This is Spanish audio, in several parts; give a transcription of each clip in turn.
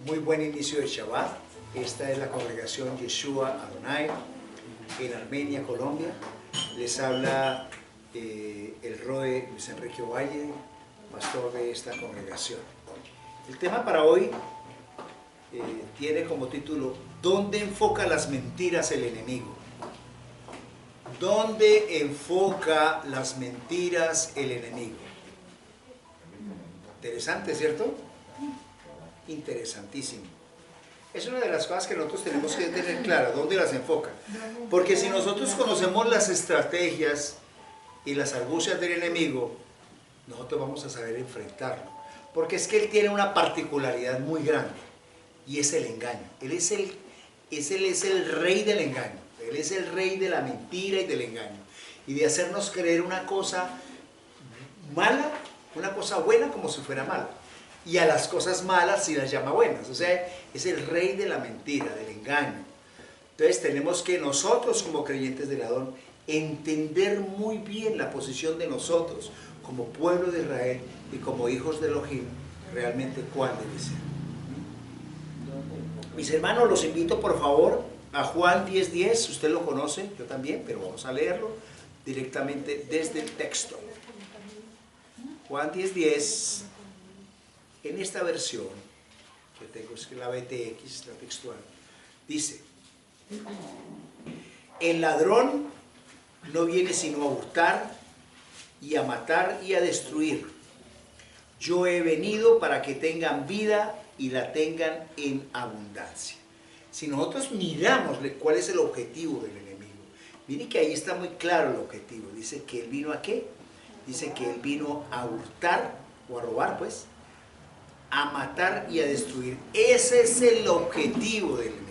Muy buen inicio de Shabbat. Esta es la congregación Yeshua Adonai en Armenia, Colombia. Les habla el Roe Luis Enrique Valle, pastor de esta congregación. El tema para hoy tiene como título: ¿dónde enfoca las mentiras el enemigo? ¿Dónde enfoca las mentiras el enemigo? Interesante, ¿cierto? Interesantísimo. Es una de las cosas que nosotros tenemos que tener clara, dónde las enfoca. Porque si nosotros conocemos las estrategias y las argucias del enemigo, nosotros vamos a saber enfrentarlo. Porque es que él tiene una particularidad muy grande, y es el engaño. Él es el rey del engaño. Él es el rey de la mentira y del engaño. Y de hacernos creer una cosa mala, una cosa buena como si fuera mala. Y a las cosas malas sí las llama buenas. O sea, es el rey de la mentira, del engaño. Entonces tenemos que nosotros como creyentes del Adón entender muy bien la posición de nosotros como pueblo de Israel y como hijos de Elohim, realmente cuál debe ser. Mis hermanos, los invito por favor a Juan 10:10, usted lo conoce, yo también, pero vamos a leerlo directamente desde el texto. Juan 10:10, en esta versión que tengo, es que la BTX, la textual, dice: el ladrón no viene sino a hurtar y a matar y a destruir. Yo he venido para que tengan vida y la tengan en abundancia. Si nosotros miramos cuál es el objetivo del enemigo, miren que ahí está muy claro el objetivo. Dice que él vino ¿a qué? Dice que él vino a hurtar, o a robar pues, a matar y a destruir. Ese es el objetivo del enemigo.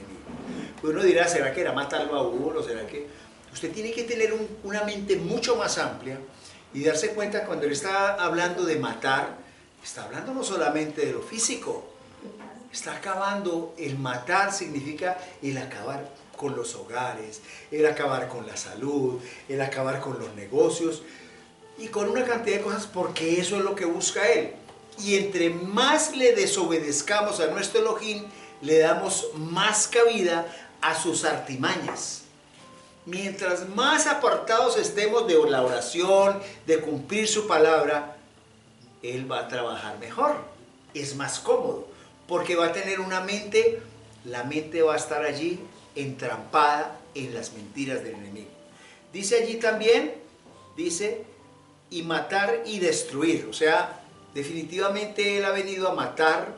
Uno dirá, ¿será que era matarlo a uno? ¿Será que...? Usted tiene que tener una mente mucho más amplia y darse cuenta cuando él está hablando de matar, está hablando no solamente de lo físico, está acabando. El matar significa el acabar con los hogares, el acabar con la salud, el acabar con los negocios y con una cantidad de cosas, porque eso es lo que busca él. Y entre más le desobedezcamos a nuestro Elohim, le damos más cabida a sus artimañas. Mientras más apartados estemos de la oración, de cumplir su palabra, él va a trabajar mejor, es más cómodo, porque va a tener una mente, la mente va a estar allí entrampada en las mentiras del enemigo. Dice allí también, dice, y matar y destruir, o sea, definitivamente él ha venido a matar,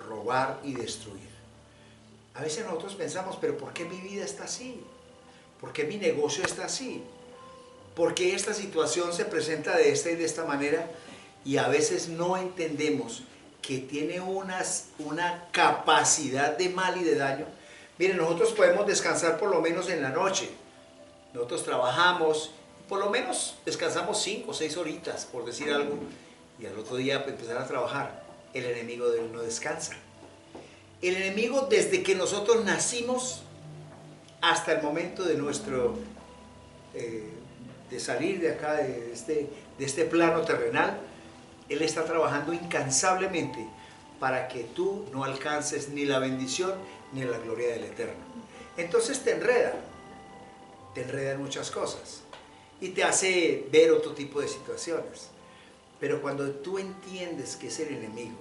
robar y destruir. A veces nosotros pensamos, pero ¿por qué mi vida está así? ¿Por qué mi negocio está así? ¿Por qué esta situación se presenta de esta y de esta manera? Y a veces no entendemos que tiene una capacidad de mal y de daño. Miren, nosotros podemos descansar por lo menos en la noche. Nosotros trabajamos, por lo menos descansamos 5 o 6 horitas, por decir algo, y al otro día empezar a trabajar. El enemigo de él no descansa. El enemigo, desde que nosotros nacimos hasta el momento de nuestro de salir de acá, de este plano terrenal, él está trabajando incansablemente para que tú no alcances ni la bendición ni la gloria del Eterno. Entonces te enreda en muchas cosas y te hace ver otro tipo de situaciones. Pero cuando tú entiendes que es el enemigo,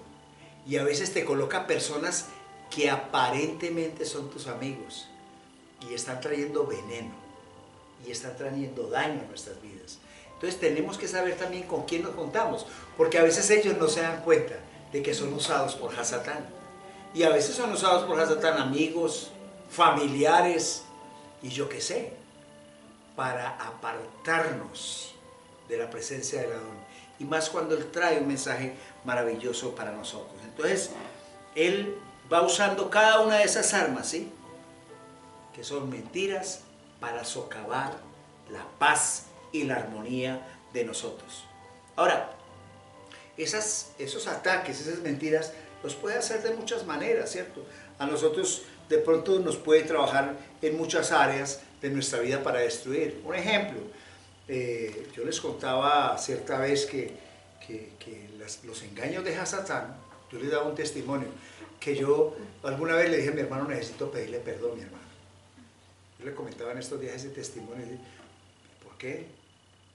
y a veces te coloca personas que aparentemente son tus amigos y están trayendo veneno y están trayendo daño a nuestras vidas, entonces tenemos que saber también con quién nos juntamos, porque a veces ellos no se dan cuenta de que son usados por Hasatán, y a veces son usados por Hasatán amigos, familiares y yo qué sé, para apartarnos de la presencia del Adón, y más cuando él trae un mensaje maravilloso para nosotros. Entonces él va usando cada una de esas armas, ¿sí?, que son mentiras, para socavar la paz y la armonía de nosotros. Ahora, esos ataques, esas mentiras, los puede hacer de muchas maneras, ¿cierto? A nosotros de pronto nos puede trabajar en muchas áreas de nuestra vida para destruir. Un ejemplo, yo les contaba cierta vez que los engaños de Hasatán, yo les daba un testimonio, que yo alguna vez le dije a mi hermano, necesito pedirle perdón, mi hermano. Yo le comentaba en estos días ese testimonio y dije, ¿por qué?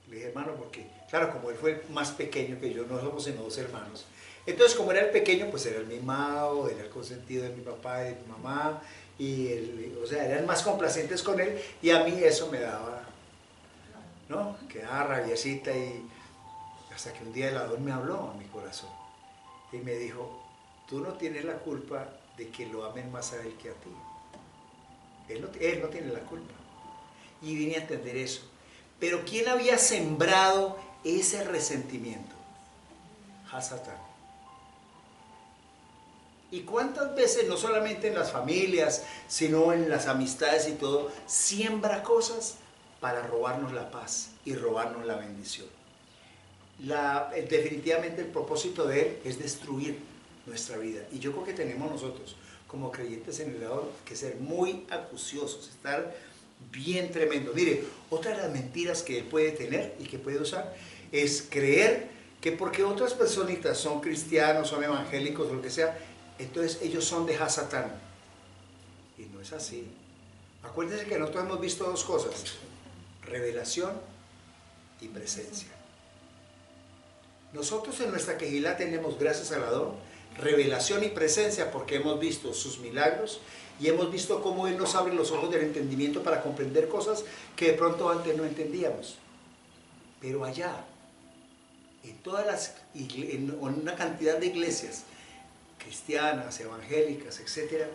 Le dije, hermano, porque, claro, como él fue más pequeño que yo, no somos sino dos hermanos. Entonces, como era el pequeño, pues era el mimado, era el consentido de mi papá y de mi mamá, o sea, eran más complacientes con él, y a mí eso me daba, ¿no? Quedaba rabiecita, y hasta que un día el Adón me habló a mi corazón, y me dijo, tú no tienes la culpa de que lo amen más a él que a ti. Él no tiene la culpa. Y vine a entender eso. Pero ¿quién había sembrado ese resentimiento? Hasatán. ¿Y cuántas veces, no solamente en las familias, sino en las amistades y todo, siembra cosas para robarnos la paz y robarnos la bendición? Definitivamente el propósito de él es destruir nuestra vida. Y yo creo que tenemos nosotros, como creyentes en el Señor, que ser muy acuciosos, estar bien tremendo. Mire, otra de las mentiras que él puede tener y que puede usar es creer que porque otras personitas son cristianos, son evangélicos o lo que sea, entonces ellos son de Hasatán. Y no es así. Acuérdense que nosotros hemos visto dos cosas: revelación y presencia. Nosotros en nuestra quejilá tenemos, gracias al Adón, revelación y presencia, porque hemos visto sus milagros y hemos visto cómo Él nos abre los ojos del entendimiento para comprender cosas que de pronto antes no entendíamos. Pero allá, en una cantidad de iglesias cristianas, evangélicas, etc.,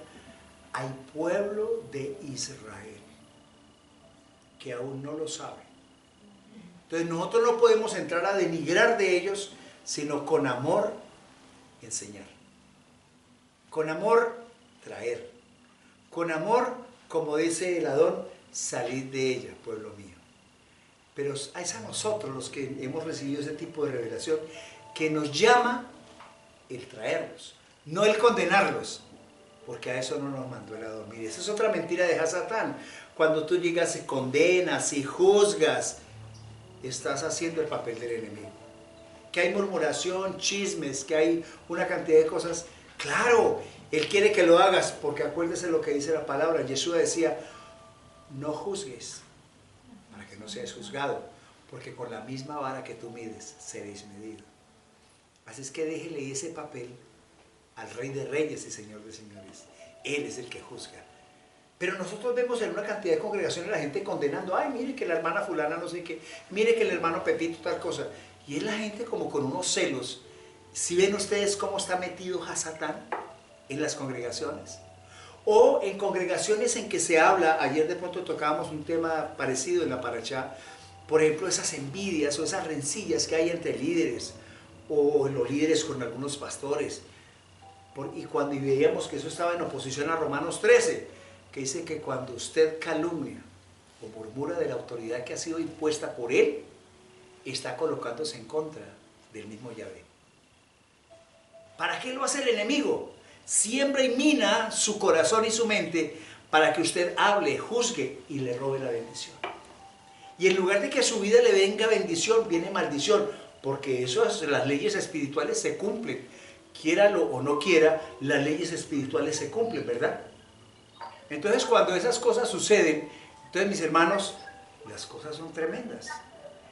hay pueblo de Israel que aún no lo sabe. Entonces nosotros no podemos entrar a denigrar de ellos, sino con amor enseñar, con amor traer, con amor, como dice el Adón, salid de ella, pueblo mío. Pero es a nosotros los que hemos recibido ese tipo de revelación que nos llama el traerlos, no el condenarlos, porque a eso no nos mandó el Adón. Mire, esa es otra mentira de Hasatán. Cuando tú llegas y condenas y juzgas, estás haciendo el papel del enemigo. Que hay murmuración, chismes, que hay una cantidad de cosas. Claro, Él quiere que lo hagas, porque acuérdese lo que dice la palabra. Jesús decía, no juzgues, para que no seas juzgado, porque con la misma vara que tú mides, seréis medidos. Así es que déjele ese papel al Rey de Reyes y Señor de Señores. Él es el que juzga. Pero nosotros vemos en una cantidad de congregaciones la gente condenando, ay, mire que la hermana fulana no sé qué, mire que el hermano Pepito tal cosa. Y es la gente como con unos celos. ¿Sí ven ustedes cómo está metido Hasatán en las congregaciones? O en congregaciones en que se habla, ayer de pronto tocábamos un tema parecido en la Parashá, por ejemplo, esas envidias o esas rencillas que hay entre líderes, o los líderes con algunos pastores. Y cuando veíamos que eso estaba en oposición a Romanos 13, que dice que cuando usted calumnia o murmura de la autoridad que ha sido impuesta por él, está colocándose en contra del mismo Yahvé. ¿Para qué lo hace el enemigo? Siembra y mina su corazón y su mente para que usted hable, juzgue y le robe la bendición. Y en lugar de que a su vida le venga bendición, viene maldición, porque las leyes espirituales se cumplen. Quiéralo o no quiera, las leyes espirituales se cumplen, ¿verdad? Entonces cuando esas cosas suceden, entonces mis hermanos, las cosas son tremendas.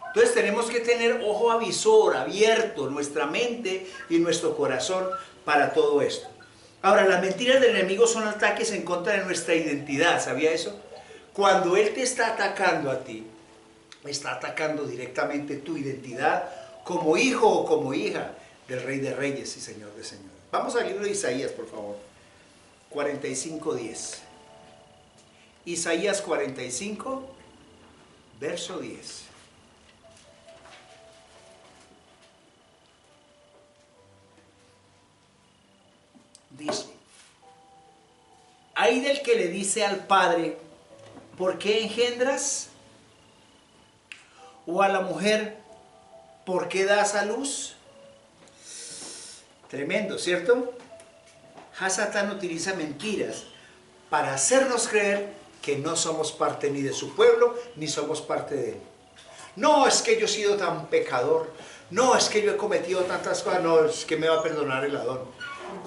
Entonces tenemos que tener ojo avisor, abierto, nuestra mente y nuestro corazón para todo esto. Ahora, las mentiras del enemigo son ataques en contra de nuestra identidad, ¿sabía eso? Cuando él te está atacando a ti, está atacando directamente tu identidad como hijo o como hija del Rey de Reyes y Señor de Señores. Vamos al libro de Isaías, por favor. 45:10. Isaías 45, verso 10. Dice, ay del que le dice al padre, ¿por qué engendras? O a la mujer, ¿por qué das a luz? Tremendo, ¿cierto? Hasatán utiliza mentiras para hacernos creer que no somos parte ni de su pueblo, ni somos parte de él. No, es que yo he sido tan pecador. No, es que yo he cometido tantas cosas. No, es que me va a perdonar el Adón.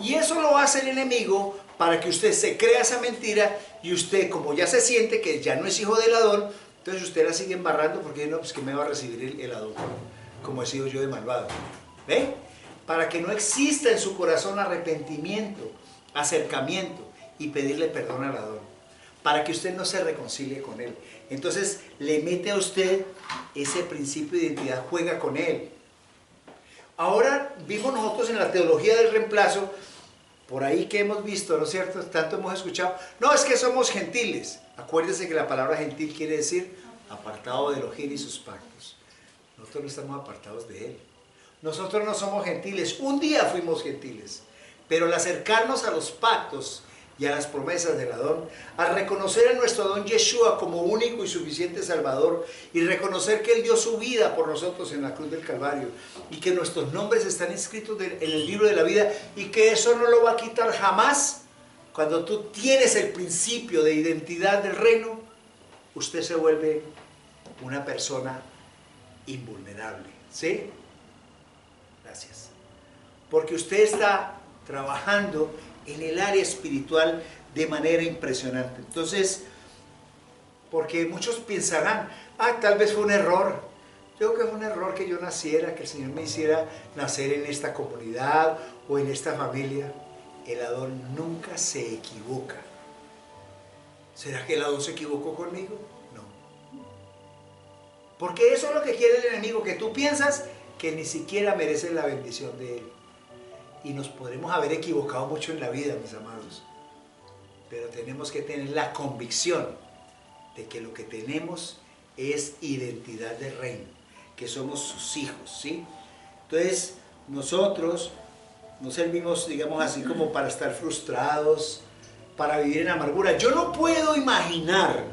Y eso lo hace el enemigo para que usted se crea esa mentira y usted, como ya se siente que ya no es hijo del Adón, entonces usted la sigue embarrando porque no, pues que me va a recibir el Adón, como he sido yo de malvado. ¿Ve? Para que no exista en su corazón arrepentimiento, acercamiento y pedirle perdón al Adón. Para que usted no se reconcilie con él. Entonces le mete a usted ese principio de identidad, juega con él. Ahora vimos nosotros en la teología del reemplazo, por ahí que hemos visto, ¿no es cierto? Tanto hemos escuchado, no, es que somos gentiles. Acuérdense que la palabra gentil quiere decir apartado de Elohim y sus pactos. Nosotros no estamos apartados de él. Nosotros no somos gentiles, un día fuimos gentiles, pero al acercarnos a los pactos y a las promesas del Adón, al reconocer a nuestro Adón Yeshua como único y suficiente Salvador, y reconocer que Él dio su vida por nosotros en la cruz del Calvario, y que nuestros nombres están inscritos en el libro de la vida, y que eso no lo va a quitar jamás, cuando tú tienes el principio de identidad del reino, usted se vuelve una persona invulnerable, ¿sí? Gracias. Porque usted está trabajando en el área espiritual de manera impresionante. Entonces, porque muchos pensarán, tal vez fue un error. Yo creo que fue un error que yo naciera, que el Señor me hiciera nacer en esta comunidad o en esta familia. El Adón nunca se equivoca. ¿Será que el Adón se equivocó conmigo? No. Porque eso es lo que quiere el enemigo, que tú piensas que ni siquiera mereces la bendición de él. Y nos podremos haber equivocado mucho en la vida, mis amados. Pero tenemos que tener la convicción de que lo que tenemos es identidad de reino, que somos sus hijos, ¿sí? Entonces, nosotros no servimos, digamos así, como para estar frustrados, para vivir en amargura. Yo no puedo imaginar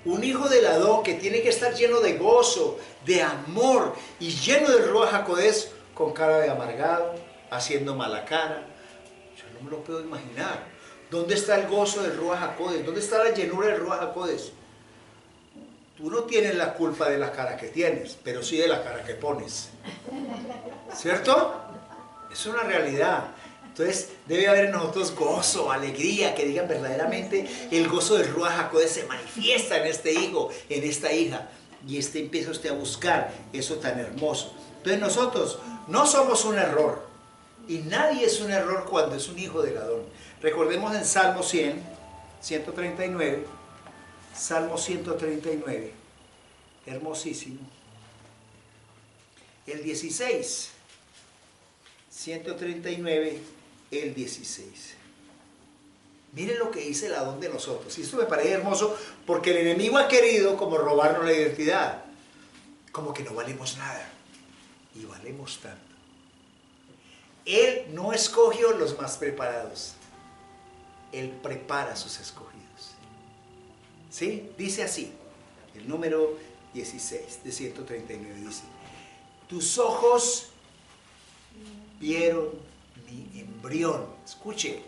un hijo del Adón que tiene que estar lleno de gozo, de amor y lleno de Ruach HaKodesh con cara de amargado, haciendo mala cara. Yo no me lo puedo imaginar. ¿Dónde está el gozo del Ruach HaKodesh? ¿Dónde está la llenura del Ruach HaKodesh? Tú no tienes la culpa de la cara que tienes, pero sí de la cara que pones. ¿Cierto? Es una realidad. Entonces debe haber en nosotros gozo, alegría, que digan verdaderamente el gozo del Ruach HaKodesh se manifiesta en este hijo, en esta hija. Y empieza usted a buscar eso tan hermoso. Entonces nosotros no somos un error. Y nadie es un error cuando es un hijo del Adón. Recordemos en Salmo 100, 139, Salmo 139, hermosísimo. El 16, 139, el 16. Miren lo que dice el Adón de nosotros. Y esto me parece hermoso porque el enemigo ha querido como robarnos la identidad. Como que no valemos nada. Y valemos tanto. Él no escogió los más preparados. Él prepara a sus escogidos. ¿Sí? Dice así, el número 16 de 139 dice: tus ojos vieron mi embrión. Escuche.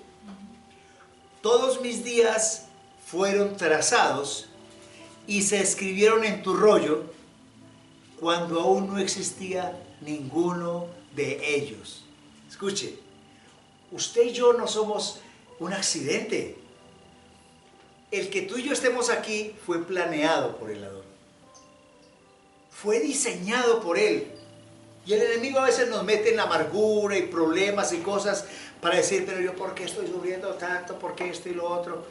Todos mis días fueron trazados y se escribieron en tu rollo cuando aún no existía ninguno de ellos. Escuche, usted y yo no somos un accidente. El que tú y yo estemos aquí fue planeado por el Adón. Fue diseñado por él. Y el enemigo a veces nos mete en amargura y problemas y cosas para decir, pero yo ¿por qué estoy sufriendo tanto? ¿Por qué esto y lo otro?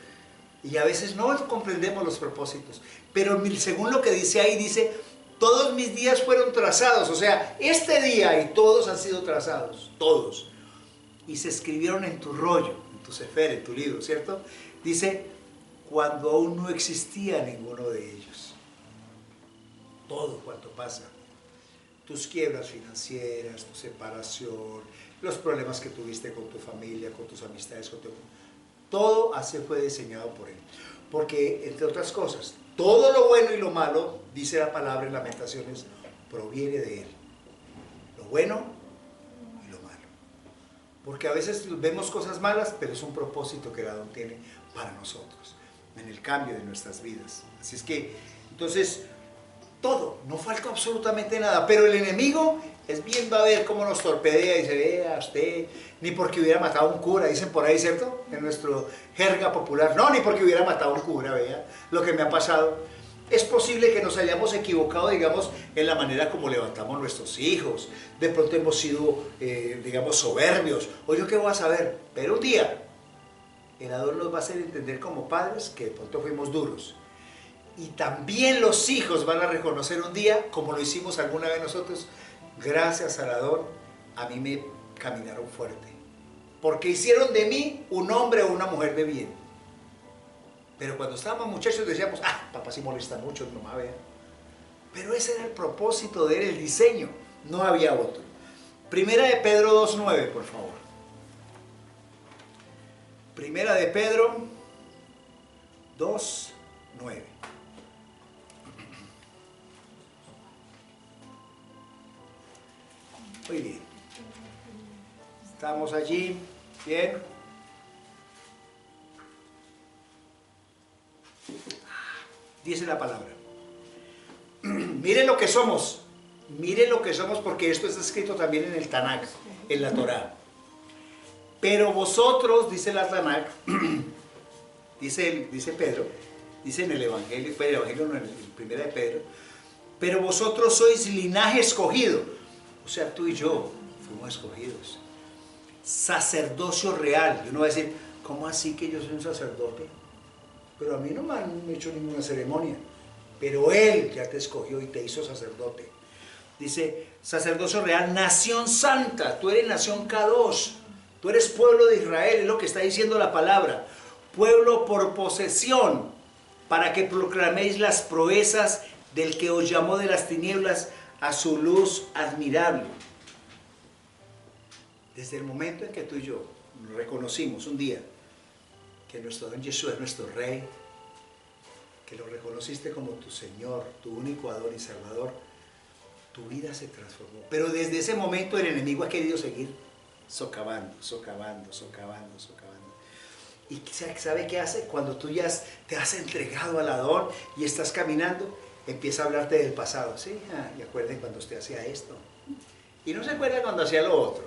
Y a veces no comprendemos los propósitos. Pero según lo que dice ahí, dice, todos mis días fueron trazados. O sea, este día y todos han sido trazados. Todos. Y se escribieron en tu rollo, en tu sefer, en tu libro, ¿cierto? Dice, cuando aún no existía ninguno de ellos. Todo cuanto pasa. Tus quiebras financieras, tu separación, los problemas que tuviste con tu familia, con tus amistades, todo así fue diseñado por él. Porque, entre otras cosas, todo lo bueno y lo malo, dice la palabra en Lamentaciones, proviene de él. Lo bueno y lo malo. Porque a veces vemos cosas malas, pero es un propósito que el Adón tiene para nosotros, en el cambio de nuestras vidas. Así es que, entonces, todo, no faltó absolutamente nada, pero el enemigo es viendo a ver cómo nos torpedea y dice, vea usted, ni porque hubiera matado a un cura, dicen por ahí, ¿cierto? En nuestro jerga popular, no, ni porque hubiera matado a un cura, vea lo que me ha pasado. Es posible que nos hayamos equivocado, digamos, en la manera como levantamos nuestros hijos, de pronto hemos sido, digamos, soberbios, o yo qué voy a saber, pero un día el Adón nos va a hacer entender como padres que de pronto fuimos duros. Y también los hijos van a reconocer un día, como lo hicimos alguna vez nosotros, gracias al Adón, a mí me caminaron fuerte. Porque hicieron de mí un hombre o una mujer de bien. Pero cuando estábamos muchachos decíamos, ah, papá sí molesta mucho, mamá, vea. Pero ese era el propósito de él, el diseño, no había otro. Primera de Pedro 2:9, por favor. Primera de Pedro 2:9. Muy bien. Estamos allí. Bien. Dice la palabra. Miren lo que somos. Miren lo que somos, porque esto está escrito también en el Tanakh, en la Torá. Pero vosotros, dice la Tanakh, dice Pedro, dice en el Evangelio, fue el Evangelio no, en el primera de Pedro, pero vosotros sois linaje escogido. O sea, tú y yo fuimos escogidos. Sacerdocio real. Y uno va a decir, ¿cómo así que yo soy un sacerdote? Pero a mí no me han hecho ninguna ceremonia. Pero Él ya te escogió y te hizo sacerdote. Dice, sacerdocio real, nación santa. Tú eres nación Kadosh. Tú eres pueblo de Israel, es lo que está diciendo la palabra. Pueblo por posesión, para que proclaméis las proezas del que os llamó de las tinieblas a su luz admirable. Desde el momento en que tú y yo reconocimos un día que nuestro Don Jesús es nuestro Rey, que lo reconociste como tu Señor, tu único Adón y Salvador, tu vida se transformó. Pero desde ese momento el enemigo ha querido seguir socavando. ¿Y sabe qué hace? Cuando tú ya te has entregado al Adón y estás caminando, empieza a hablarte del pasado. ¿Sí? Y acuerden cuando usted hacía esto. Y no se acuerda cuando hacía lo otro.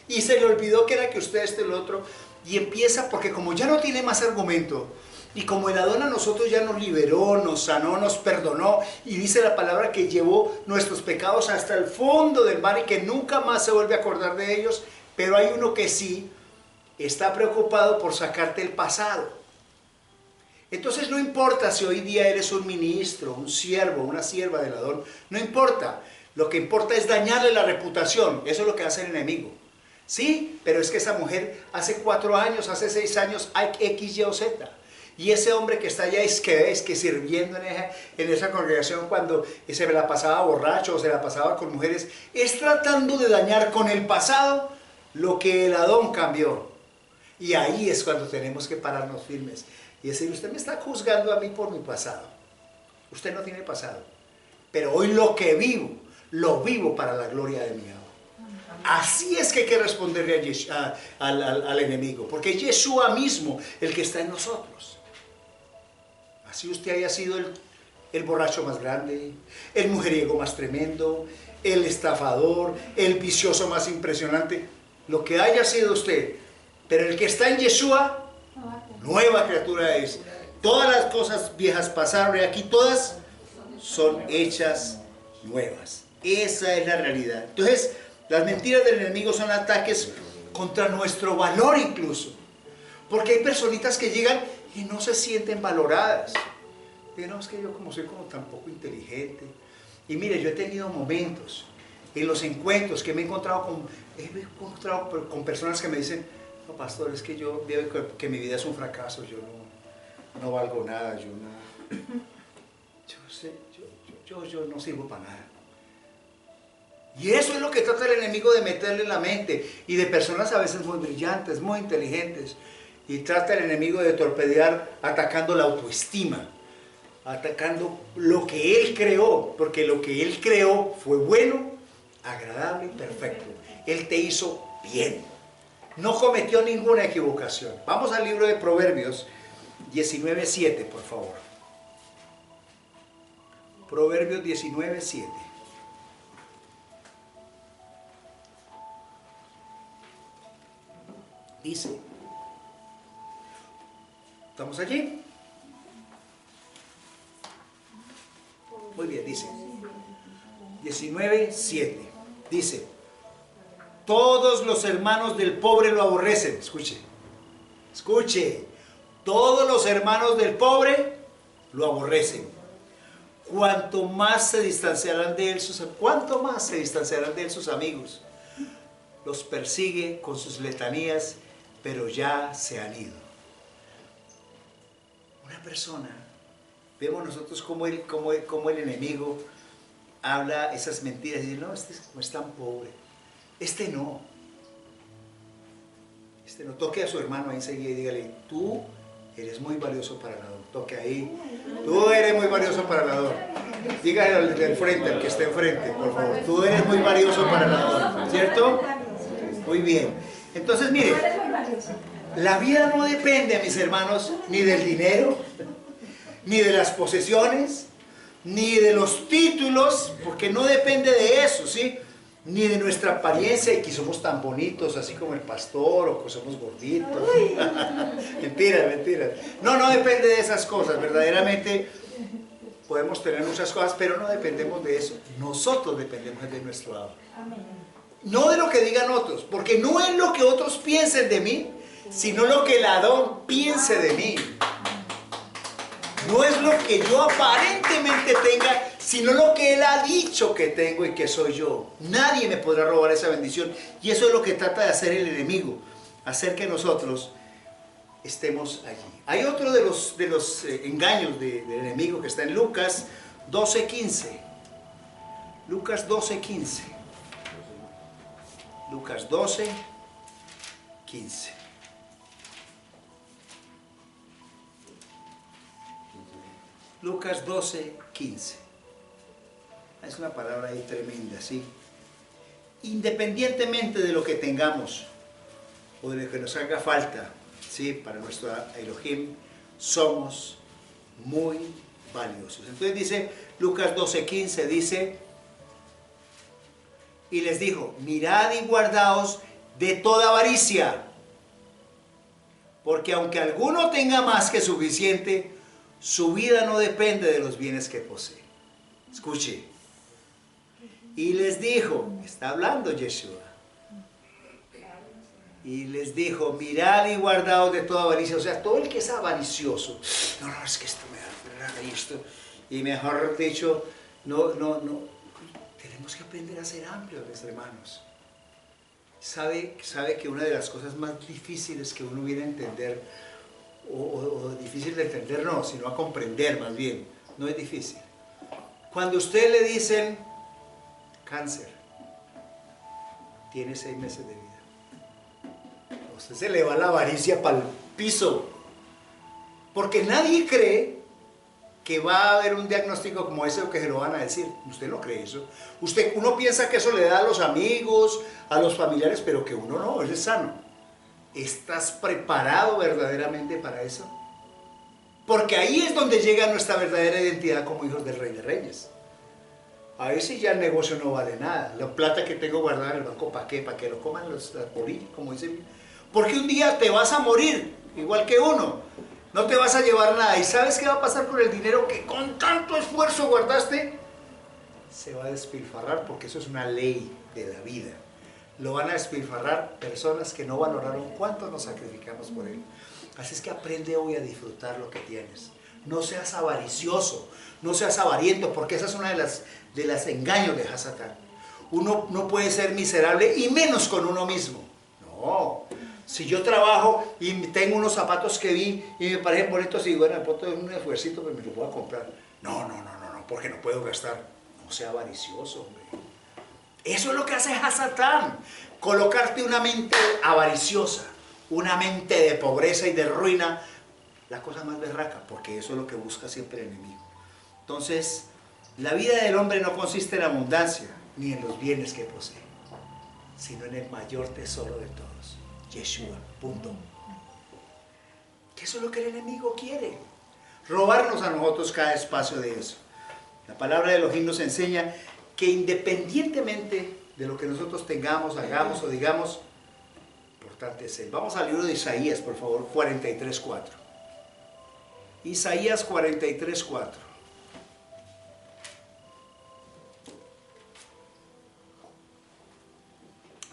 Y se le olvidó que era que usted lo otro. Y empieza, porque como ya no tiene más argumento, y como el Adón a nosotros ya nos liberó, nos sanó, nos perdonó, y dice la palabra que llevó nuestros pecados hasta el fondo del mar y que nunca más se vuelve a acordar de ellos, pero hay uno que sí está preocupado por sacarte el pasado. Entonces no importa si hoy día eres un ministro, un siervo, una sierva del Adón, no importa. Lo que importa es dañarle la reputación. Eso es lo que hace el enemigo. Sí, pero es que esa mujer hace 4 años, hace 6 años, hay X, Y o Z. Y ese hombre que está allá es que sirviendo en esa congregación cuando se la pasaba borracho o se la pasaba con mujeres, es tratando de dañar con el pasado lo que el Adón cambió. Y ahí es cuando tenemos que pararnos firmes y decir, usted me está juzgando a mí por mi pasado. Usted no tiene pasado. Pero hoy lo que vivo, lo vivo para la gloria de mi Abba. Así es que hay que responderle al enemigo, porque es Yeshua mismo el que está en nosotros. Así usted haya sido el borracho más grande, el mujeriego más tremendo, el estafador, el vicioso más impresionante, lo que haya sido usted, pero el que está en Yeshua, nueva criatura es. Todas las cosas viejas pasaron y aquí todas son hechas nuevas. Esa es la realidad. Entonces, las mentiras del enemigo son ataques contra nuestro valor incluso. Porque hay personitas que llegan y no se sienten valoradas. Pero no, es que yo como soy como tan poco inteligente. Y mire, yo he tenido momentos en los encuentros que me he encontrado con personas que me dicen, no, pastor, es que yo veo que mi vida es un fracaso, yo no valgo nada, yo no sirvo para nada. Y eso es lo que trata el enemigo de meterle en la mente, y de personas a veces muy brillantes, muy inteligentes, y trata el enemigo de torpedear atacando la autoestima, atacando lo que él creó, porque lo que él creó fue bueno, agradable y perfecto. Él te hizo bien, no cometió ninguna equivocación. Vamos al libro de Proverbios 19:7, por favor. Proverbios 19:7. Dice, ¿estamos allí? Muy bien, dice 19:7. Dice, todos los hermanos del pobre lo aborrecen. Escuche, escuche. Todos los hermanos del pobre lo aborrecen. Cuanto más se distanciarán de él cuánto más se distanciarán de él sus amigos. Los persigue con sus letanías, pero ya se han ido. Una persona, vemos nosotros como el enemigo habla esas mentiras y dice, no, este no es tan pobre. Este no. Toque a su hermano ahí enseguida y dígale, tú eres muy valioso para la don. Toque ahí. Tú eres muy valioso para la don. Dígale al del frente, al que esté enfrente, por favor. Tú eres muy valioso para la don. ¿Cierto? Muy bien. Entonces, mire, la vida no depende, mis hermanos, ni del dinero, ni de las posesiones, ni de los títulos, porque no depende de eso, ¿sí? Ni de nuestra apariencia y que somos tan bonitos, así como el pastor, o que somos gorditos. Mentiras, mentiras. No depende de esas cosas. Verdaderamente podemos tener muchas cosas, pero no dependemos de eso. Nosotros dependemos de nuestro Abba. No de lo que digan otros, porque no es lo que otros piensen de mí, sino lo que el Adón piense de mí. No es lo que yo aparentemente tenga, sino lo que Él ha dicho que tengo y que soy yo. Nadie me podrá robar esa bendición. Y eso es lo que trata de hacer el enemigo, hacer que nosotros estemos allí. Hay otro de los engaños del enemigo que está en Lucas 12:15. Lucas 12:15. Lucas 12:15. Lucas 12:15. Es una palabra ahí tremenda, ¿sí? Independientemente de lo que tengamos o de lo que nos haga falta, ¿sí? Para nuestro Elohim, somos muy valiosos. Entonces dice, Lucas 12:15 dice, y les dijo, mirad y guardaos de toda avaricia, porque aunque alguno tenga más que suficiente, su vida no depende de los bienes que posee. Escuche. Y les dijo, está hablando Yeshua, y les dijo, mirad y guardaos de toda avaricia. O sea, todo el que es avaricioso, no, es que esto me da y esto, y mejor dicho, no, tenemos que aprender a ser amplios, mis hermanos. Sabe que una de las cosas más difíciles que uno viene a entender, o difícil de entender no, sino a comprender más bien, no es difícil. Cuando a usted le dicen cáncer, tiene 6 meses de vida, a usted se le va la avaricia para el piso, porque nadie cree que va a haber un diagnóstico como ese o que se lo van a decir. Usted no cree eso. Uno piensa que eso le da a los amigos, a los familiares, pero que uno no, él es sano. ¿Estás preparado verdaderamente para eso? Porque ahí es donde llega nuestra verdadera identidad como hijos del Rey de Reyes. A veces ya el negocio no vale nada. La plata que tengo guardada en el banco, ¿para qué? ¿Para que lo coman las polillas? Como dicen. Porque un día te vas a morir, igual que uno. No te vas a llevar nada. ¿Y sabes qué va a pasar con el dinero que con tanto esfuerzo guardaste? Se va a despilfarrar, porque eso es una ley de la vida. Lo van a despilfarrar personas que no valoraron cuánto nos sacrificamos por él. Así es que aprende hoy a disfrutar lo que tienes. No seas avaricioso, no seas avariento, porque esa es una de las engaños de Hasatán. Uno no puede ser miserable y menos con uno mismo. No. Si yo trabajo y tengo unos zapatos que vi y me parecen bonitos y bueno, me puedo un esfuercito, pero me lo puedo comprar. No, porque no puedo gastar. No sea avaricioso, hombre. Eso es lo que hace Hasatán, colocarte una mente avariciosa, una mente de pobreza y de ruina, la cosa más berraca, porque eso es lo que busca siempre el enemigo. Entonces, la vida del hombre no consiste en abundancia, ni en los bienes que posee, sino en el mayor tesoro de todos, Yeshua, punto. Que eso es lo que el enemigo quiere, robarnos a nosotros cada espacio de eso. La palabra de Elohim nos enseña que independientemente de lo que nosotros tengamos, hagamos o digamos, importante es Él. Vamos al libro de Isaías, por favor, 43:4. Isaías 43:4.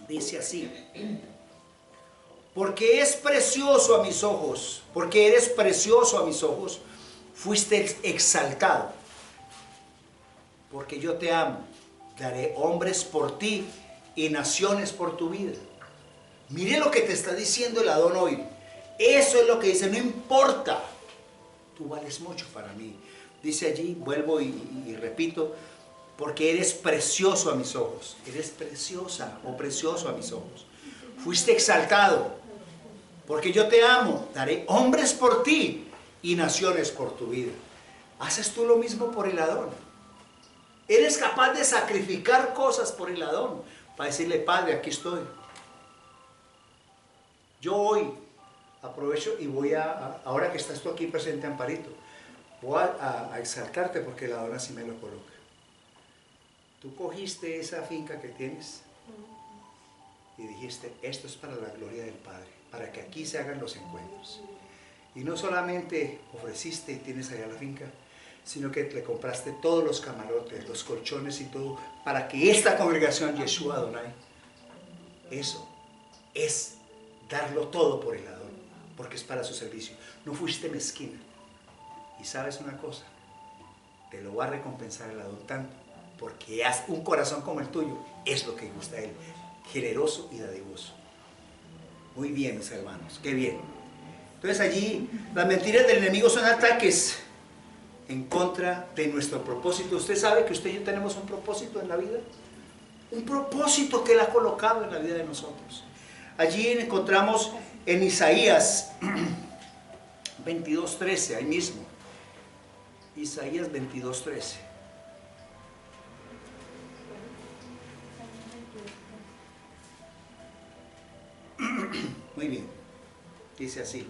Dice así: porque es precioso a mis ojos, porque eres precioso a mis ojos, fuiste exaltado, porque yo te amo, daré hombres por ti y naciones por tu vida. Mire lo que te está diciendo el Adón hoy. Eso es lo que dice, no importa, tú vales mucho para mí. Dice allí, vuelvo y repito, porque eres precioso a mis ojos, eres preciosa o precioso a mis ojos. Fuiste exaltado, porque yo te amo, daré hombres por ti y naciones por tu vida. ¿Haces tú lo mismo por el Adón? ¿Eres capaz de sacrificar cosas por el Adón? Para decirle, Padre, aquí estoy. Yo hoy aprovecho y voy ahora que estás tú aquí presente, Amparito, voy a exaltarte porque el Adón así me lo coloca. Tú cogiste esa finca que tienes y dijiste, esto es para la gloria del Padre, para que aquí se hagan los encuentros. Y no solamente ofreciste y tienes allá la finca, sino que le compraste todos los camarotes, los colchones y todo, para que esta congregación, Yeshua Adonai, eso es darlo todo por el Adón, porque es para su servicio. No fuiste mezquina. Y sabes una cosa, te lo va a recompensar el Adón tanto, porque un corazón como el tuyo es lo que gusta a Él, generoso y dadivoso. Muy bien, mis hermanos, qué bien. Entonces allí las mentiras del enemigo son ataques en contra de nuestro propósito. Usted sabe que usted y yo tenemos un propósito en la vida, un propósito que Él ha colocado en la vida de nosotros. Allí encontramos en Isaías 22:13, ahí mismo, Isaías 22:13. Muy bien, dice así,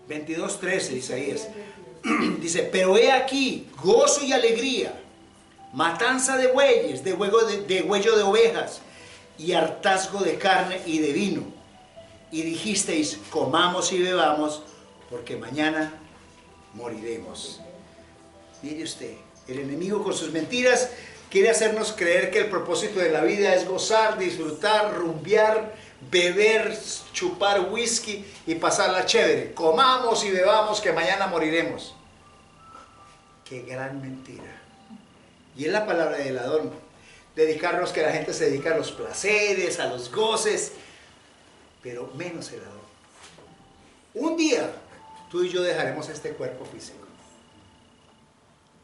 22:13, Isaías, dice, pero he aquí, gozo y alegría, matanza de bueyes, de huello de ovejas, y hartazgo de carne y de vino. Y dijisteis, comamos y bebamos, porque mañana moriremos. Mire usted, el enemigo con sus mentiras quiere hacernos creer que el propósito de la vida es gozar, disfrutar, rumbear, beber, chupar whisky y pasarla chévere. Comamos y bebamos que mañana moriremos. Qué gran mentira. Y es la palabra del Adón. Dedicarnos, que la gente se dedica a los placeres, a los goces, pero menos el Adón. Un día tú y yo dejaremos este cuerpo físico.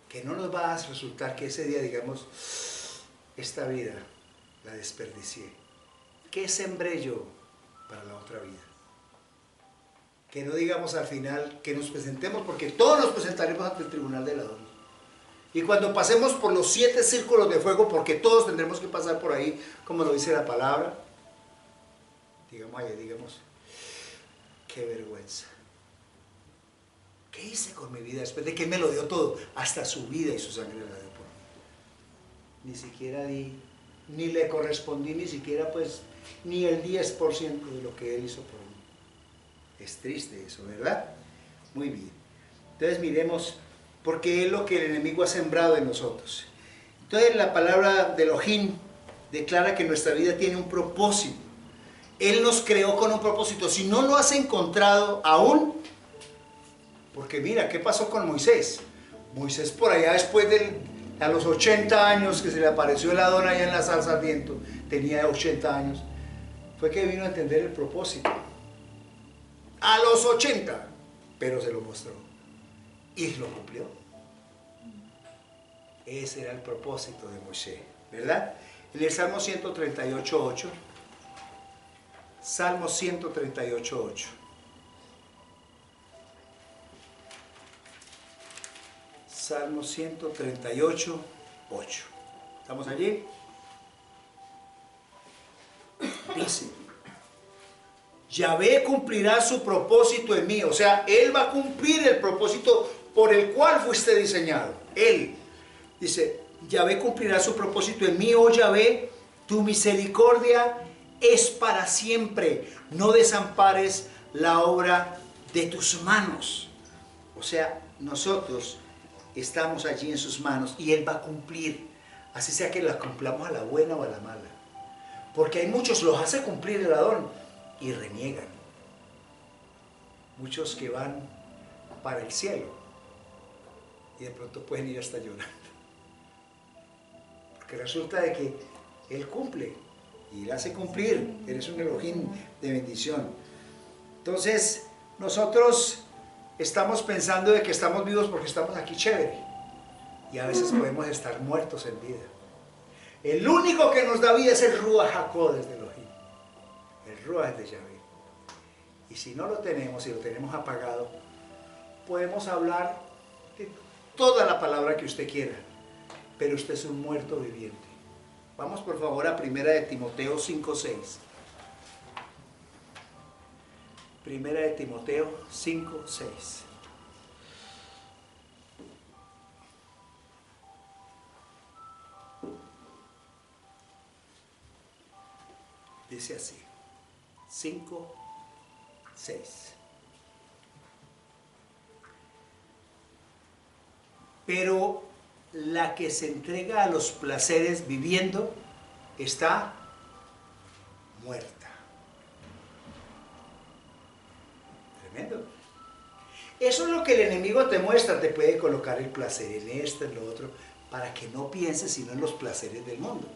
Que no nos va a resultar que ese día digamos, esta vida la desperdicié. ¿Qué sembré yo para la otra vida? Que no digamos al final, que nos presentemos, porque todos nos presentaremos ante el tribunal del Adón. Y cuando pasemos por los 7 círculos de fuego, porque todos tendremos que pasar por ahí, como lo dice la palabra, digamos, qué vergüenza. ¿Qué hice con mi vida después de que Él me lo dio todo? Hasta su vida y su sangre la dio por mí. Ni siquiera di, ni le correspondí, ni siquiera pues, ni el 10% de lo que Él hizo por mí. Es triste eso, ¿verdad? Muy bien. Entonces miremos, porque es lo que el enemigo ha sembrado en nosotros. Entonces la palabra de Elohim declara que nuestra vida tiene un propósito. Él nos creó con un propósito. Si no lo has encontrado aún, porque mira, ¿qué pasó con Moisés? Moisés por allá después a los 80 años que se le apareció el Adón allá en la zarza ardiente, tenía 80 años, fue que vino a entender el propósito. A los 80, pero se lo mostró. Y lo cumplió. Ese era el propósito de Moisés, ¿verdad? En el Salmo 138:8. Salmo 138:8. Salmo 138:8. ¿Estamos allí? Dice, Yahvé cumplirá su propósito en mí. O sea, Él va a cumplir el propósito por el cual fuiste diseñado. Él dice, Yahvé cumplirá su propósito en mí, oh Yahvé, tu misericordia es para siempre. No desampares la obra de tus manos. O sea, nosotros estamos allí en sus manos y Él va a cumplir. Así sea que la cumplamos a la buena o a la mala. Porque hay muchos, los hace cumplir el Adón y reniegan. Muchos que van para el cielo y de pronto pueden ir hasta llorando. Porque resulta de que Él cumple y Él hace cumplir. Él es un Elohim de bendición. Entonces, nosotros estamos pensando de que estamos vivos porque estamos aquí chévere. Y a veces podemos estar muertos en vida. El único que nos da vida es el Ruach HaKodesh de Elohim. El Ruach de Yahvé. Y si no lo tenemos, si lo tenemos apagado, podemos hablar de toda la palabra que usted quiera. Pero usted es un muerto viviente. Vamos por favor a 1 de Timoteo 5:6. 1 de Timoteo 5:6. Dice así, 5:6. Pero la que se entrega a los placeres viviendo está muerta. Tremendo. Eso es lo que el enemigo te muestra, te puede colocar el placer en esto, en lo otro, para que no pienses sino en los placeres del mundo.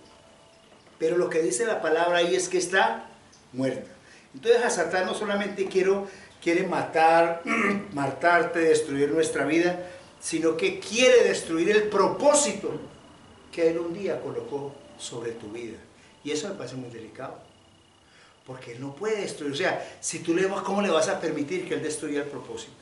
Pero lo que dice la palabra ahí es que está muerta. Entonces a Satán no solamente quiere matar, matarte, destruir nuestra vida, sino que quiere destruir el propósito que Él un día colocó sobre tu vida. Y eso me parece muy delicado. Porque Él no puede destruir. O sea, si tú le vas, ¿cómo le vas a permitir que Él destruya el propósito?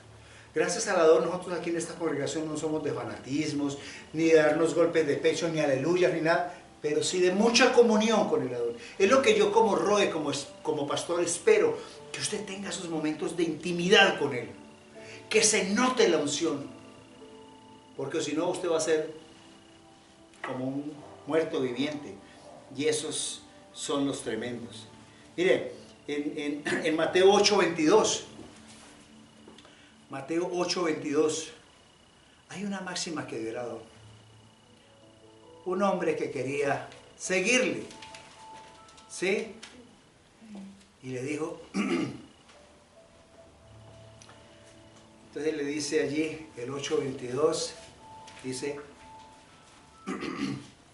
Gracias a Dios, nosotros aquí en esta congregación no somos de fanatismos, ni de darnos golpes de pecho, ni aleluyas, ni nada, pero sí de mucha comunión con el Adón. Es lo que yo como Roe, como pastor, espero, que usted tenga esos momentos de intimidad con Él, que se note la unción, porque si no usted va a ser como un muerto viviente, y esos son los tremendos. Mire, en Mateo 8:22, Mateo 8:22, hay una máxima que dio el Adón. Un hombre que quería seguirle, ¿sí? Y le dijo, entonces le dice allí, el 8:22, dice,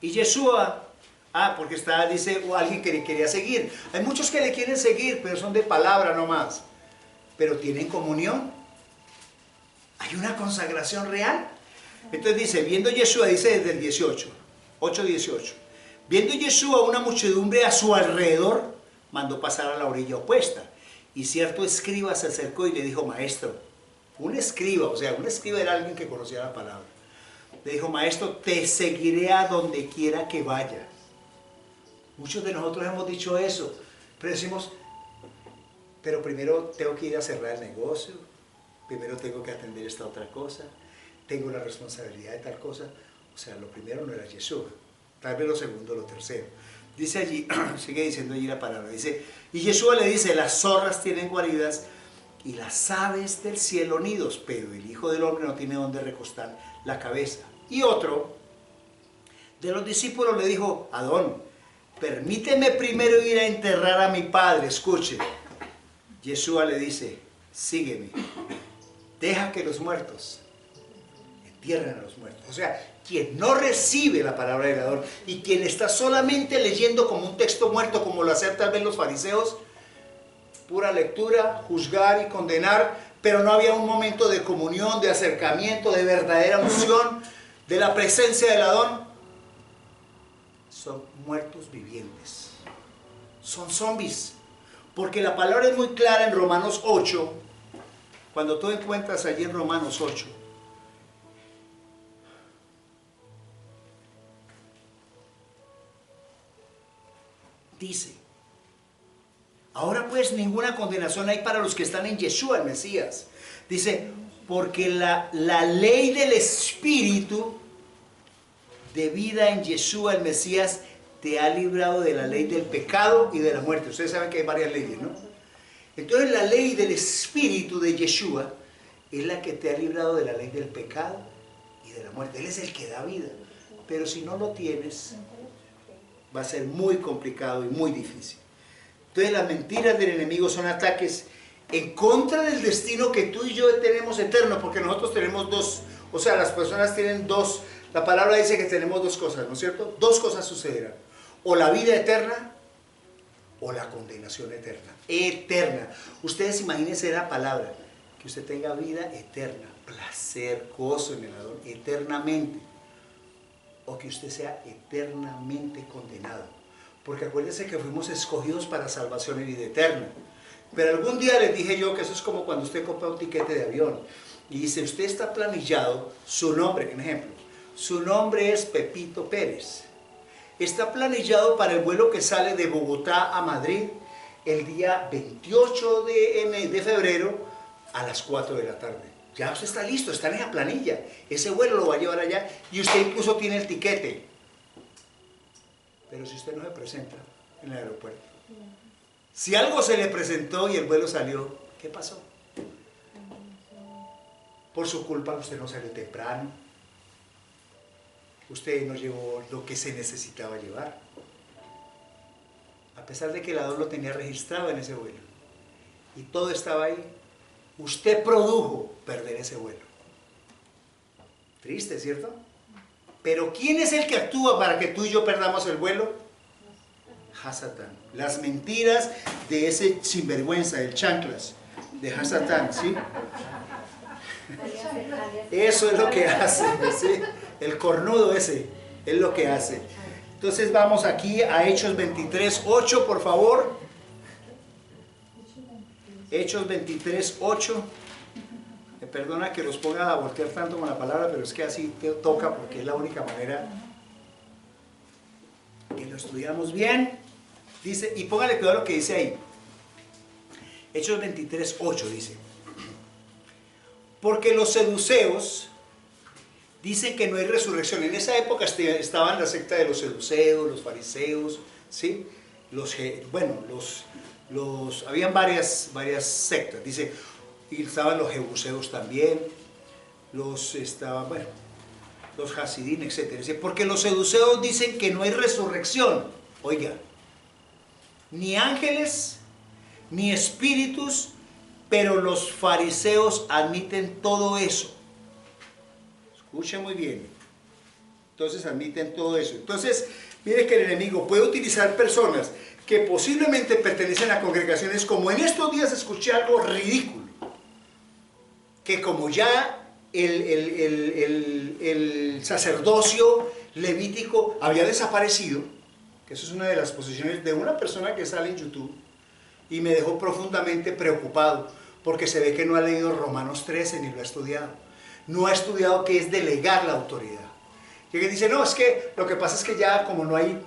y Yeshua, porque está, dice, alguien que le quería seguir. Hay muchos que le quieren seguir, pero son de palabra nomás. Pero tienen comunión. Hay una consagración real. Entonces dice, viendo Yeshua, dice desde el 8:18, viendo Yeshua una muchedumbre a su alrededor, mandó pasar a la orilla opuesta. Y cierto escriba se acercó y le dijo, maestro, un escriba, o sea, un escriba era alguien que conocía la palabra. Le dijo, maestro, te seguiré a donde quiera que vayas. Muchos de nosotros hemos dicho eso, pero decimos, pero primero tengo que ir a cerrar el negocio, primero tengo que atender esta otra cosa, tengo la responsabilidad de tal cosa. O sea, lo primero no era Yeshua, tal vez lo segundo, lo tercero. Dice allí, sigue diciendo allí la palabra, dice, y Yeshua le dice, las zorras tienen guaridas y las aves del cielo nidos, pero el Hijo del Hombre no tiene donde recostar la cabeza. Y otro de los discípulos le dijo, Adón, permíteme primero ir a enterrar a mi padre. Escuche, Yeshua le dice, sígueme, deja que los muertos entierren a los muertos. O sea, quien no recibe la palabra del Adón y quien está solamente leyendo como un texto muerto, como lo hacen tal vez los fariseos, pura lectura, juzgar y condenar, pero no había un momento de comunión, de acercamiento, de verdadera unción, de la presencia del Adón, son muertos vivientes, son zombies, porque la palabra es muy clara en Romanos 8, cuando tú encuentras allí en Romanos 8, dice, Ahora pues ninguna condenación hay para los que están en Yeshua, el Mesías. Dice, porque la ley del Espíritu de vida en Yeshua, el Mesías, te ha librado de la ley del pecado y de la muerte. Ustedes saben que hay varias leyes, ¿no? Entonces la ley del Espíritu de Yeshua es la que te ha librado de la ley del pecado y de la muerte. Él es el que da vida. Pero si no lo tienes, va a ser muy complicado y muy difícil. Entonces las mentiras del enemigo son ataques en contra del destino que tú y yo tenemos eterno, porque nosotros tenemos dos, o sea, las personas tienen dos, la palabra dice que tenemos dos cosas, ¿no es cierto? Dos cosas sucederán, o la vida eterna o la condenación eterna. Eterna. Ustedes imagínense la palabra, que usted tenga vida eterna, placer, gozo en el Adón, eternamente, o que usted sea eternamente condenado. Porque acuérdense que fuimos escogidos para salvación y vida eterna. Pero algún día les dije yo que eso es como cuando usted compra un tiquete de avión y dice, usted está planillado, su nombre, por ejemplo, su nombre es Pepito Pérez. Está planillado para el vuelo que sale de Bogotá a Madrid el día 28 de febrero a las 4 de la tarde. Ya usted está listo, está en esa planilla. Ese vuelo lo va a llevar allá y usted incluso tiene el tiquete. Pero si usted no se presenta en el aeropuerto, si algo se le presentó y el vuelo salió, ¿qué pasó? Por su culpa usted no salió temprano, usted no llevó lo que se necesitaba llevar, a pesar de que el Adón lo tenía registrado en ese vuelo y todo estaba ahí, usted produjo perder ese vuelo. Triste, ¿cierto? Pero ¿quién es el que actúa para que tú y yo perdamos el vuelo? Hasatán. Las mentiras de ese sinvergüenza, el chanclas, de Hasatán, ¿sí? Eso es lo que hace, ¿sí? El cornudo ese, es lo que hace. Entonces vamos aquí a Hechos 23:8, por favor. Hechos 23:8. Me perdona que los ponga a voltear tanto con la palabra, pero es que así te toca porque es la única manera que lo estudiamos bien. Dice, y póngale cuidado lo que dice ahí. Hechos 23:8 dice, porque los seduceos dicen que no hay resurrección. En esa época estaban la secta de los seduceos, los fariseos, ¿sí? Habían varias sectas, dice, y estaban los jebuseos también, los hasidín, etc. Dice, porque los seduceos dicen que no hay resurrección. Oiga, ni ángeles, ni espíritus, pero los fariseos admiten todo eso. Escuchen muy bien. Entonces admiten todo eso. Entonces, mire que el enemigo puede utilizar personas que posiblemente pertenecen a congregaciones, como en estos días escuché algo ridículo, que como ya el sacerdocio levítico había desaparecido, que eso es una de las posiciones de una persona que sale en YouTube, y me dejó profundamente preocupado, porque se ve que no ha leído Romanos 13 ni lo ha estudiado. No ha estudiado qué es delegar la autoridad. Y que dice, no, es que lo que pasa es que ya como no hay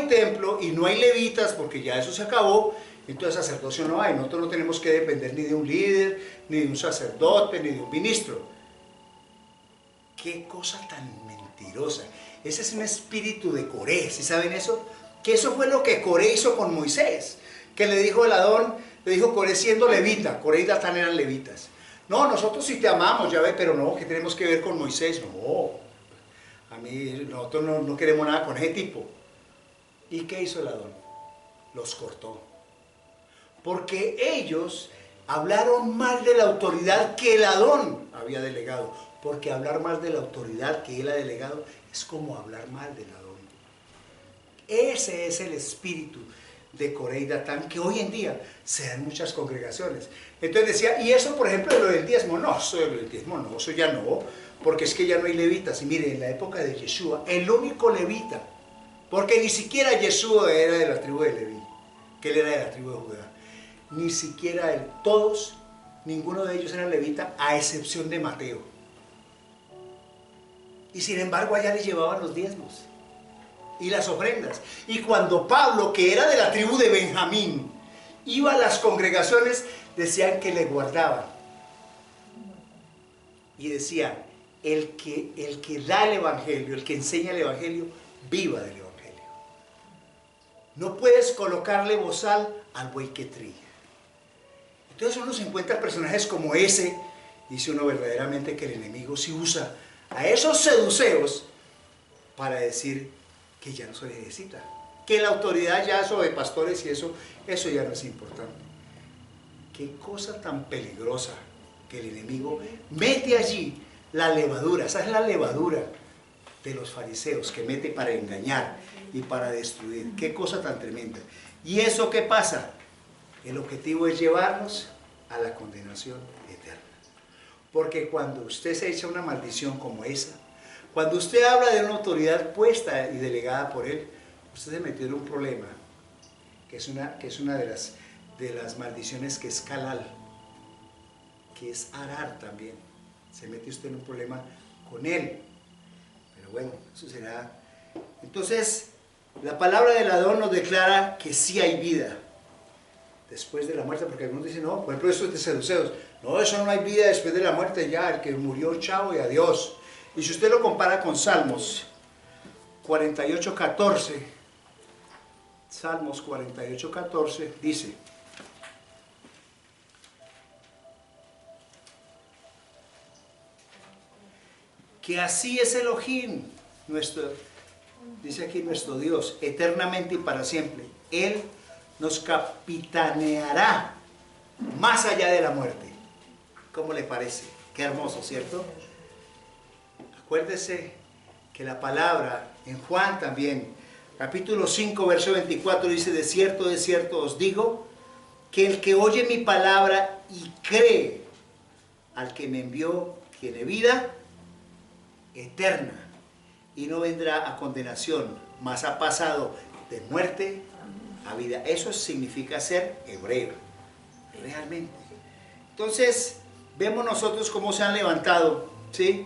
templo y no hay levitas, porque ya eso se acabó, entonces sacerdocio no hay. Nosotros no tenemos que depender ni de un líder, ni de un sacerdote, ni de un ministro. Qué cosa tan mentirosa. Ese es un espíritu de Coré, ¿sí saben eso? Que eso fue lo que Coré hizo con Moisés, que le dijo el Adón, le dijo Coré siendo levita, Coré y Datán eran levitas. No, nosotros sí te amamos, ya ve, pero no, ¿qué tenemos que ver con Moisés? No, nosotros no queremos nada con ese tipo. ¿Y qué hizo el Adón? Los cortó. Porque ellos hablaron mal de la autoridad que el Adón había delegado. Porque hablar mal de la autoridad que él ha delegado es como hablar mal del Adón. Ese es el espíritu de Coré y Datán que hoy en día se da en muchas congregaciones. Entonces decía, y eso por ejemplo lo del diezmo, no, eso ya no, porque es que ya no hay levitas. Y mire, en la época de Yeshua, el único levita, porque ni siquiera Yeshua era de la tribu de Leví, que él era de la tribu de Judá, ni siquiera él, todos, ninguno de ellos era levita, a excepción de Mateo. Y sin embargo allá les llevaban los diezmos y las ofrendas. Y cuando Pablo, que era de la tribu de Benjamín, iba a las congregaciones, decían que le guardaban. Y decían, el que da el evangelio, el que enseña el evangelio, viva del evangelio. No puedes colocarle bozal al buey que trilla. Entonces uno se encuentra personajes como ese, dice uno verdaderamente que el enemigo sí usa a esos seduceos para decir que ya no se necesita, que la autoridad ya sobre pastores y eso ya no es importante. Qué cosa tan peligrosa que el enemigo mete allí la levadura. Esa es la levadura de los fariseos que mete para engañar y para destruir. Qué cosa tan tremenda. ¿Y eso qué pasa? El objetivo es llevarnos a la condenación eterna. Porque cuando usted se echa una maldición como esa, cuando usted habla de una autoridad puesta y delegada por él, usted se metió en un problema, que es una de las maldiciones que es calal, que es arar también. Se mete usted en un problema con él. Pero bueno, eso será. Entonces, la palabra del Adón nos declara que sí hay vida después de la muerte, porque algunos dicen, no, por ejemplo, eso es de seduceos. No, eso no hay vida después de la muerte, ya, el que murió, chao y adiós. Y si usted lo compara con Salmos 48:14, Salmos 48:14 dice: que así es Elohim, dice aquí nuestro Dios, eternamente y para siempre. Él nos capitaneará más allá de la muerte. ¿Cómo le parece? Qué hermoso, ¿cierto? Acuérdese que la palabra en Juan también, capítulo 5, verso 24, dice: de cierto os digo, que el que oye mi palabra y cree al que me envió, tiene vida eterna y no vendrá a condenación, mas ha pasado de muerte a vida. Eso significa ser hebreo, realmente. Entonces, vemos nosotros cómo se han levantado, ¿sí?,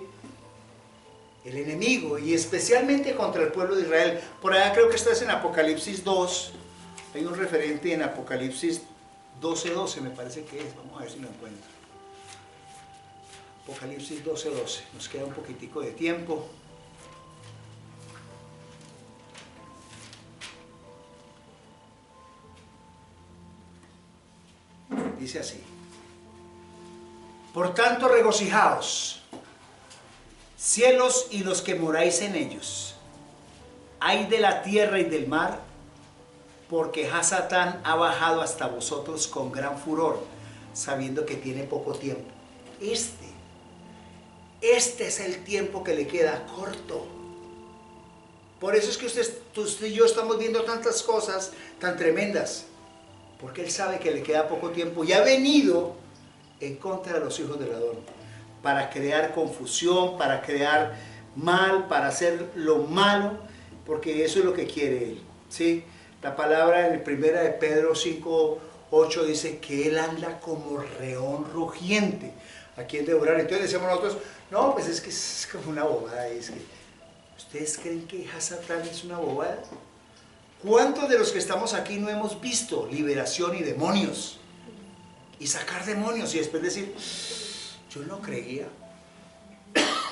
el enemigo, y especialmente contra el pueblo de Israel. Por allá creo que estás en Apocalipsis 2, hay un referente en Apocalipsis 12:12, me parece que es, vamos a ver si lo encuentro. Apocalipsis 12:12, nos queda un poquitico de tiempo. Dice así: por tanto regocijaos, cielos y los que moráis en ellos, ay de la tierra y del mar, porque Hasatán ha bajado hasta vosotros con gran furor, sabiendo que tiene poco tiempo. Este es el tiempo que le queda corto. Por eso es que usted y yo estamos viendo tantas cosas tan tremendas, porque él sabe que le queda poco tiempo y ha venido en contra de los hijos del Adón para crear confusión, para crear mal, para hacer lo malo, porque eso es lo que quiere él, ¿sí? La palabra en 1 de Pedro 5:8 dice que él anda como león rugiente a quien devorar. Entonces decimos nosotros, no, pues es que es como una bobada. Es que, ¿ustedes creen que Hasatán es una bobada? ¿Cuántos de los que estamos aquí no hemos visto liberación y demonios? Y sacar demonios y después decir, yo no creía.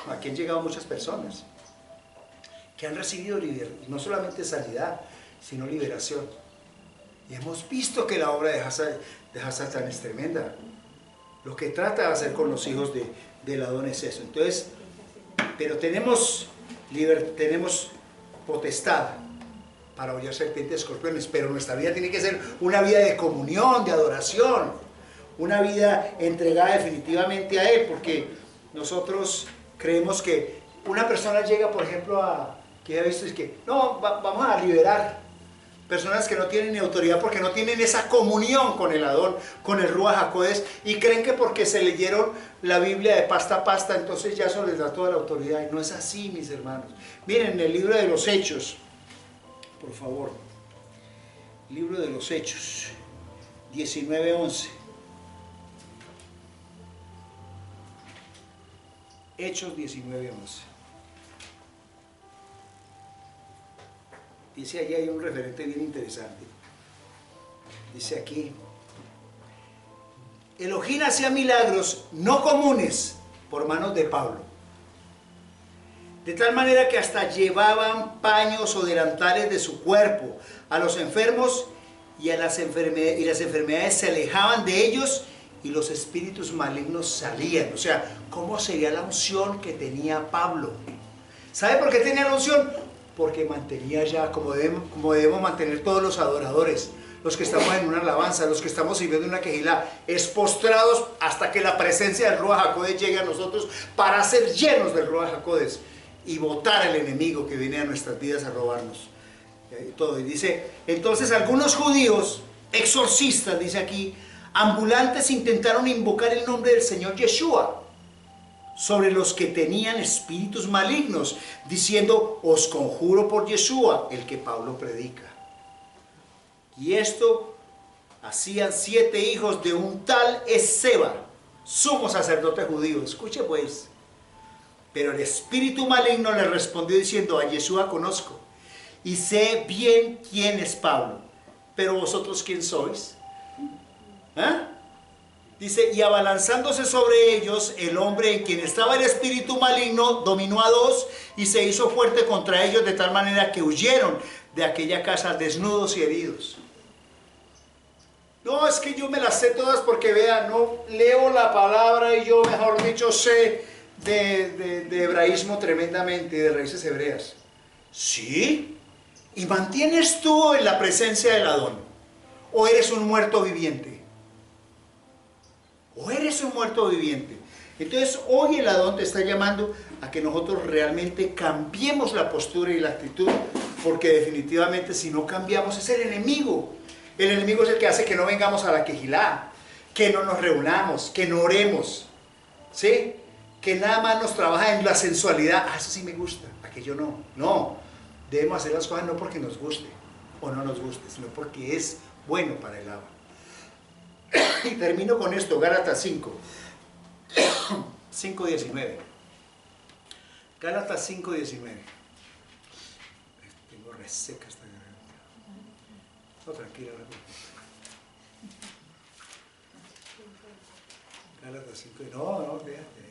Aquí han llegado muchas personas que han recibido no solamente sanidad, sino liberación. Y hemos visto que la obra de Hasatán es tremenda. Lo que trata de hacer con los hijos del Adón es eso. Entonces, pero tenemos potestad para hollar serpientes y escorpiones, pero nuestra vida tiene que ser una vida de comunión, de adoración, una vida entregada definitivamente a Él, porque nosotros creemos que una persona llega, por ejemplo, que he visto, es que, no, vamos a liberar personas que no tienen ni autoridad porque no tienen esa comunión con el Adón, con el Ruach HaKodesh, y creen que porque se leyeron la Biblia de pasta a pasta, entonces ya eso les da toda la autoridad. Y no es así, mis hermanos. Miren, el libro de los Hechos, por favor, libro de los Hechos 19:11. Hechos 19:11. Dice allí, hay un referente bien interesante. Dice aquí, Elohim hacía milagros no comunes por manos de Pablo. De tal manera que hasta llevaban paños o delantales de su cuerpo a los enfermos y las enfermedades se alejaban de ellos y los espíritus malignos salían. O sea, ¿cómo sería la unción que tenía Pablo? ¿Sabe por qué tenía la unción? Porque mantenía ya, como debemos mantener todos los adoradores, los que estamos en una alabanza, los que estamos sirviendo en una quejilá, es postrados hasta que la presencia del Ruach HaKodesh llegue a nosotros para ser llenos del Ruach HaKodesh y botar al enemigo que viene a nuestras vidas a robarnos. Todo. Y dice, entonces algunos judíos, exorcistas, dice aquí, ambulantes, intentaron invocar el nombre del Señor Yeshua sobre los que tenían espíritus malignos, diciendo, os conjuro por Yeshua, el que Pablo predica. Y esto hacían 7 hijos de un tal Esceva, sumo sacerdote judío. Escuche pues. Pero el espíritu maligno le respondió diciendo, a Yeshua conozco y sé bien quién es Pablo, pero vosotros quién sois. Dice, y abalanzándose sobre ellos, el hombre en quien estaba el espíritu maligno dominó a 2 y se hizo fuerte contra ellos de tal manera que huyeron de aquella casa desnudos y heridos. No, es que yo me las sé todas porque vean, no leo la palabra y yo, mejor dicho, sé de hebraísmo tremendamente, de raíces hebreas. ¿Sí? ¿Y mantienes tú en la presencia del Adón? ¿O eres un muerto viviente? ¿O eres un muerto viviente? Entonces hoy el Adón te está llamando a que nosotros realmente cambiemos la postura y la actitud, porque definitivamente si no cambiamos es el enemigo. El enemigo es el que hace que no vengamos a la quejilá, que no nos reunamos, que no oremos, ¿sí? Que nada más nos trabaja en la sensualidad. Eso sí me gusta, aquello no. No, debemos hacer las cosas no porque nos guste o no nos guste, sino porque es bueno para el alma. Y termino con esto, Gálatas 5, 5:19. Gálatas 5:19. Tengo reseca esta garganta. No, tranquila. Gálatas 5, no, fíjate.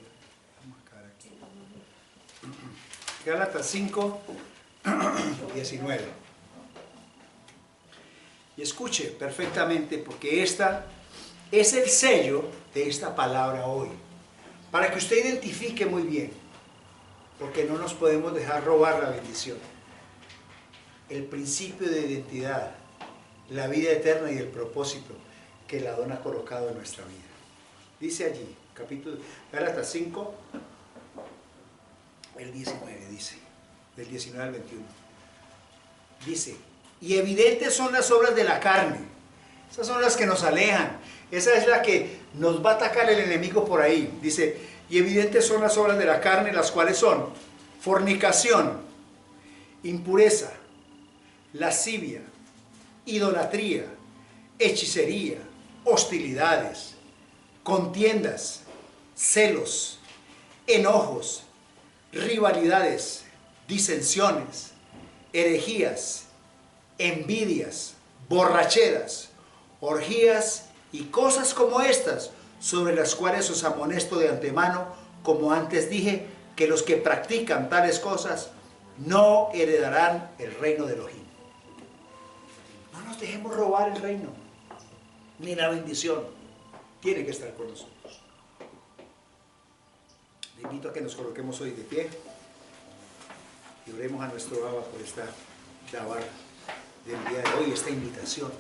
Vamos a acabar aquí. Gálatas 5:19. Y escuche perfectamente, porque esta es el sello de esta palabra hoy, para que usted identifique muy bien, porque no nos podemos dejar robar la bendición, el principio de identidad, la vida eterna y el propósito que el Adón ha colocado en nuestra vida. Dice allí, capítulo Gálatas 5, el 19 dice, del 19 al 21, dice, y evidentes son las obras de la carne, esas son las que nos alejan, esa es la que nos va a atacar el enemigo por ahí. Dice, y evidentes son las obras de la carne, las cuales son fornicación, impureza, lascivia, idolatría, hechicería, hostilidades, contiendas, celos, enojos, rivalidades, disensiones, herejías, envidias, borracheras, orgías y cosas como estas, sobre las cuales os amonesto de antemano, como antes dije, que los que practican tales cosas no heredarán el reino de Elohim. No nos dejemos robar el reino, ni la bendición. Tiene que estar con nosotros. Le invito a que nos coloquemos hoy de pie y oremos a nuestro Abba por esta davar del día de hoy, esta invitación,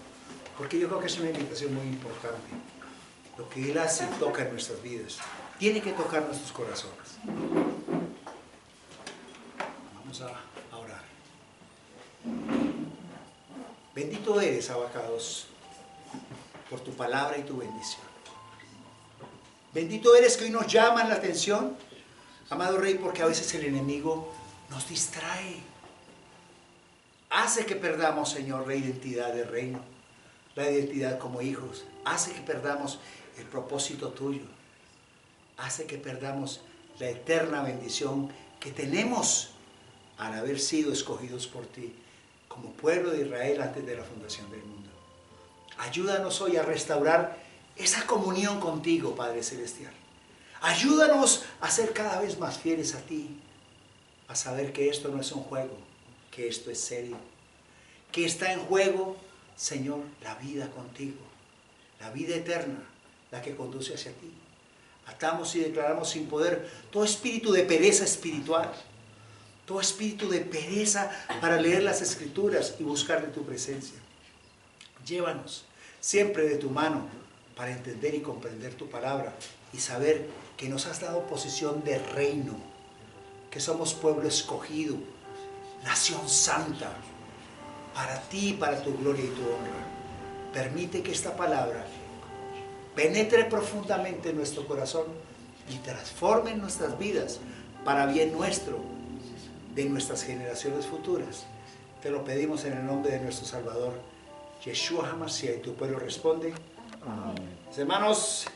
porque yo creo que es una invitación muy importante. Lo que Él hace toca en nuestras vidas, tiene que tocar nuestros corazones. Vamos a orar. Bendito eres, Abacados, por tu palabra y tu bendición. Bendito eres que hoy nos llaman la atención, amado Rey, porque a veces el enemigo nos distrae. Hace que perdamos, Señor, la identidad del reino, la identidad como hijos. Hace que perdamos el propósito tuyo. Hace que perdamos la eterna bendición que tenemos al haber sido escogidos por ti como pueblo de Israel antes de la fundación del mundo. Ayúdanos hoy a restaurar esa comunión contigo, Padre Celestial. Ayúdanos a ser cada vez más fieles a ti, a saber que esto no es un juego, que esto es serio, que está en juego, Señor, la vida contigo, la vida eterna, la que conduce hacia ti. Atamos y declaramos sin poder todo espíritu de pereza espiritual, todo espíritu de pereza para leer las Escrituras y buscar de tu presencia. Llévanos siempre de tu mano para entender y comprender tu palabra y saber que nos has dado posición de reino, que somos pueblo escogido, nación santa, para ti, para tu gloria y tu honra. Permite que esta palabra penetre profundamente en nuestro corazón y transforme nuestras vidas para bien nuestro, de nuestras generaciones futuras. Te lo pedimos en el nombre de nuestro Salvador, Yeshua HaMashiach, y tu pueblo responde. Amén. Hermanos,